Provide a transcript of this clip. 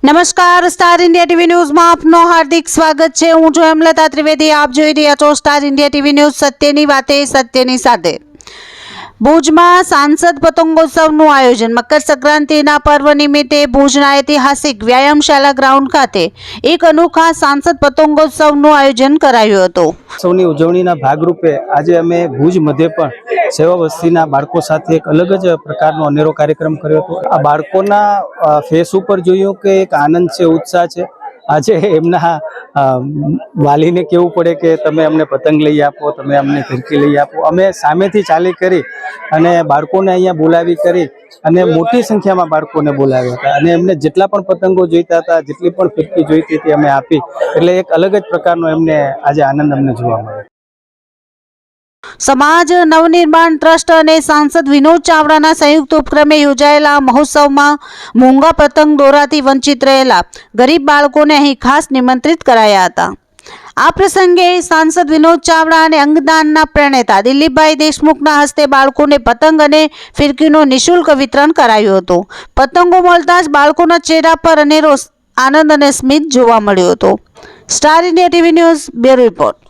નમસ્કાર, star India TV ન્યૂઝમાં આપનો હાર્દિક સ્વાગત છે। હું છું હેમલતા ત્રિવેદી। આપ જોઈ રહ્યા છો સ્ટાર ઇન્ડિયા ટીવી ન્યૂઝ, સત્યની વાતે સત્યની સાથે। ભુજમાં સાંસદ પતંગોત્સવનું આયોજન। મકર સંક્રાંતિના પર્વ નિમિત્તે ભુજના ઐતિહાસિક વ્યાયામશાળા ગ્રાઉન્ડ ખાતે એક અનોખા સાંસદ પતંગોત્સવનું આયોજન કરાયું હતું। સૌની ઉજવણીના ભાગરૂપે આજે અમે ભુજ મધ્ય પણ સેવા વસ્તીના બાળકો સાથે એક અલગ જ પ્રકારનો અનેરો કાર્યક્રમ કર્યો હતો। આ બાળકોના ફેસ ઉપર જોયું કે એક આનંદ છે, ઉત્સાહ છે। આજે એમના વાલીને કહેવું પડે કે તમે અમને પતંગ લઈ આપો, તમે અમને ફિરકી લઈ આપો। અમે સામેથી ચાલી કરી અને બાળકોને અહીંયા બોલાવી કરી અને મોટી સંખ્યામાં બાળકોને બોલાવ્યા હતા અને એમને જેટલા પણ પતંગો જોઈતા હતા, જેટલી પણ ફિરકી જોઈતી હતી અમે આપી। એટલે એક અલગ જ પ્રકારનો એમને આજે આનંદ અમને જોવા મળ્યો। સમાજ નવનિર્માણ ટ્રસ્ટ અને સાંસદ વિનોદ ચાવડાના સંયુક્ત ઉપક્રમે યોજાયેલા મહોત્સવમાં મોંઘા પતંગ દોરાથી વંચિત રહેલા ગરીબ બાળકોને અહીં ખાસ નિમંત્રિત કરાયા હતા। આ પ્રસંગે સાંસદ વિનોદ ચાવડા અને અંગદાનના પ્રણેતા દિલીપભાઈ દેશમુખના હસ્તે બાળકોને પતંગ અને ફિરકીનું નિઃશુલ્ક વિતરણ કરાયું હતું। પતંગો મળતા જ બાળકોના ચહેરા પર અનેરો આનંદ અને સ્મિત જોવા મળ્યો હતો। Star India TV news bureau report.